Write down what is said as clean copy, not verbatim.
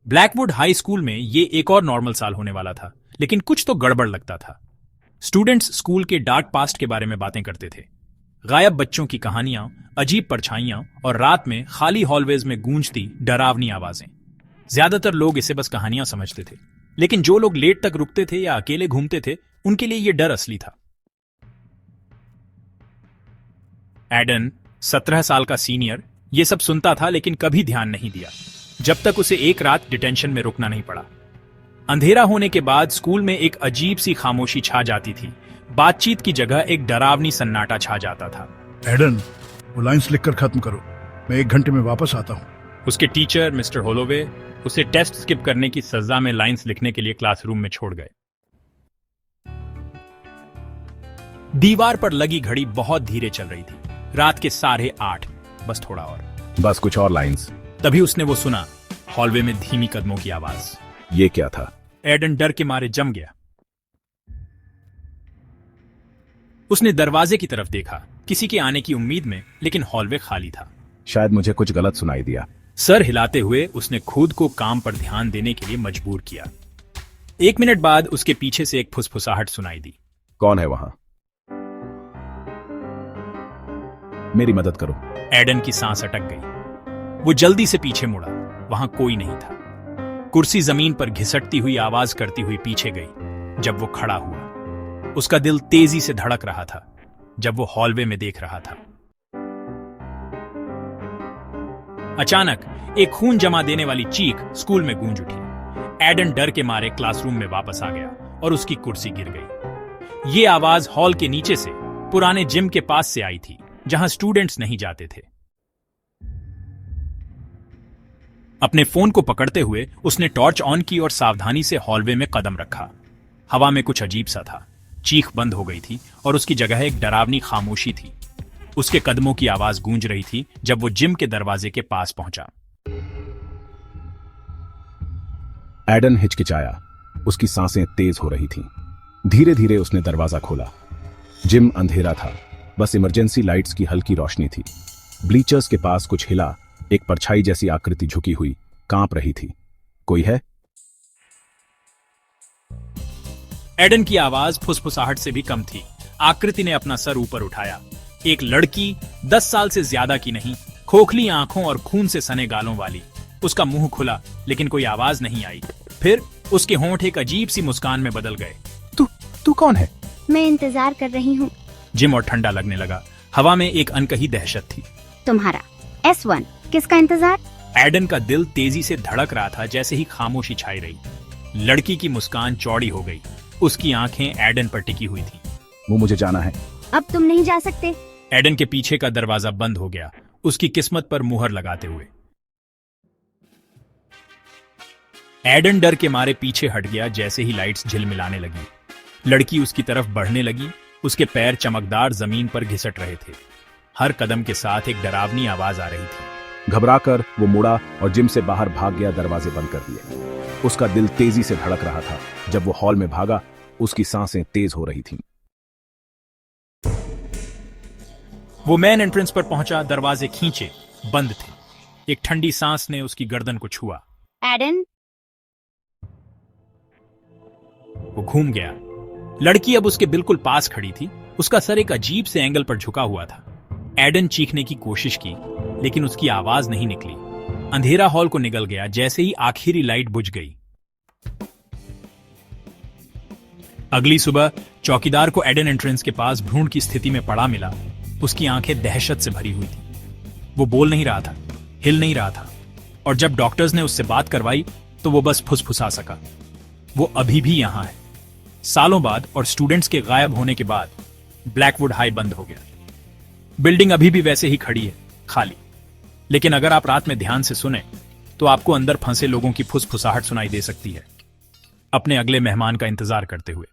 Blackwood high school में ये एक और नॉर्मल साल होने वाला था, लेकिन कुछ तो गड़बड़ लगता था। स्टूडेंट्स स्कूल के डार्क पास्ट के बारे में बातें करते थे। गायब बच्चों की कहानियां, अजीब परछाइयां और रात में खाली हॉलवेज में गूंजती डरावनी आवाजें। ज्यादातर लोग इसे बस कहानियां समझते थे, लेकिन जो लोग लेट तक रुकते थे या अकेले घूमते थे, उनके लिए यह डर असली था। एडन 17 साल का सीनियर ये सब सुनता था, लेकिन कभी ध्यान नहीं दिया जब तक उसे एक रात डिटेंशन में रुकना नहीं पड़ा। अंधेरा होने के बाद स्कूल में एक अजीब सी खामोशी छा जाती थी। बातचीत की जगह एक डरावनी सन्नाटा छा जाता था। एडन, वो लाइंस लिखकर खत्म करो, मैं 1 घंटे में वापस आता हूँ। उसके टीचर मिस्टर होलोवे उसे टेस्ट स्किप करने की सजा में लाइंस लिखने के लिए क्लासरूम में छोड़ गए। दीवार पर लगी घड़ी बहुत धीरे चल रही थी। रात के 8:30, बस थोड़ा और, बस कुछ और लाइंस। तभी उसने वो सुना, हॉलवे में धीमी कदमों की आवाज। ये क्या था? एडन डर के मारे जम गया। उसने दरवाजे की तरफ देखा, किसी के आने की उम्मीद में, लेकिन हॉलवे खाली था। शायद मुझे कुछ गलत सुनाई दिया। सर हिलाते हुए उसने खुद को काम पर ध्यान देने के लिए मजबूर किया। 1 मिनट बाद उसके पीछे से एक फुसफुसाहट सुनाई दी। कौन है वहां? मेरी मदद करो। एडन की सांस अटक गई। वो जल्दी से पीछे मुड़ा। वहां कोई नहीं था। कुर्सी जमीन पर घिसटती हुई आवाज करती हुई पीछे गई। जब वो खड़ा हुआ, उसका दिल तेजी से धड़क रहा था जब वो हॉलवे में देख रहा था। अचानक एक खून जमा देने वाली चीख स्कूल में गूंज उठी। एडन डर के मारे क्लासरूम में वापस आ गया और उसकी कुर्सी गिर गई। ये आवाज हॉल के नीचे से, पुराने जिम के पास से आई थी, जहां स्टूडेंट्स नहीं जाते थे। अपने फोन को पकड़ते हुए उसने टॉर्च ऑन की और सावधानी से हॉलवे में कदम रखा। हवा में कुछ अजीब सा था। चीख बंद हो गई थी और उसकी जगह एक डरावनी खामोशी थी। उसके कदमों की आवाज गूंज रही थी जब वो जिम के दरवाजे के पास पहुंचा। एडन हिचकिचाया। उसकी सांसें तेज हो रही थीं। धीरे धीरे उसने दरवाजा खोला। जिम अंधेरा था, बस इमरजेंसी लाइट्स की हल्की रोशनी थी। ब्लीचर्स के पास कुछ हिला। एक परछाई जैसी आकृति झुकी हुई, कांप रही थी। कोई है? एडन की आवाज फुसफुसाहट से भी कम थी। आकृति ने अपना सर ऊपर उठाया। एक लड़की, 10 साल से ज्यादा की नहीं, खोखली आंखों और खून से सने गालों वाली। उसका मुंह खुला, लेकिन कोई आवाज नहीं आई। फिर उसके होंठ एक अजीब सी मुस्कान में बदल गए। तू कौन है? मैं इंतजार कर रही हूँ। जिम और ठंडा लगने लगा। हवा में एक अनकही दहशत थी। तुम्हारा S1 किसका इंतजार? एडन का दिल तेजी से धड़क रहा था जैसे ही खामोशी छाई रही। लड़की की मुस्कान चौड़ी हो गई। उसकी आंखें एडन पर टिकी हुई थी। वो मुझे जाना है। अब तुम नहीं जा सकते। एडन के पीछे का दरवाजा बंद हो गया, उसकी किस्मत पर मुहर लगाते हुए। एडन डर के मारे पीछे हट गया जैसे ही लाइट्स झिलमिलाने लगी। लड़की उसकी तरफ बढ़ने लगी। उसके पैर चमकदार जमीन पर घिसट रहे थे। हर कदम के साथ एक डरावनी आवाज आ रही थी। घबराकर वो मुड़ा और जिम से बाहर भाग गया। दरवाजे बंद कर दिए। उसका दिल तेजी से धड़क रहा था। जब वो हॉल में भागा, उसकी सांसें तेज हो रही थीं। वो मेन एंट्रेंस पर पहुंचा। दरवाजे खींचे, बंद थे। एक ठंडी सांस ने उसकी गर्दन को छुआ। एडन। वो घूम गया। लड़की अब उसके बिल्कुल पास खड़ी थी। उसका सर एक अजीब से एंगल पर झुका हुआ था। एडन चीखने की कोशिश की, लेकिन उसकी आवाज नहीं निकली। अंधेरा हॉल को निगल गया जैसे ही आखिरी लाइट बुझ गई। अगली सुबह चौकीदार को एडन एंट्रेंस के पास भ्रूण की स्थिति में पड़ा मिला। उसकी आंखें दहशत से भरी हुई थी। वो बोल नहीं रहा था, हिल नहीं रहा था, और जब डॉक्टर्स ने उससे बात करवाई तो वो बस फुसफुसा सका। वो अभी भी यहां है। सालों बाद और स्टूडेंट्स के गायब होने के बाद ब्लैकवुड हाई बंद हो गया। बिल्डिंग अभी भी वैसे ही खड़ी है, खाली। लेकिन अगर आप रात में ध्यान से सुने तो आपको अंदर फंसे लोगों की फुसफुसाहट सुनाई दे सकती है, अपने अगले मेहमान का इंतजार करते हुए।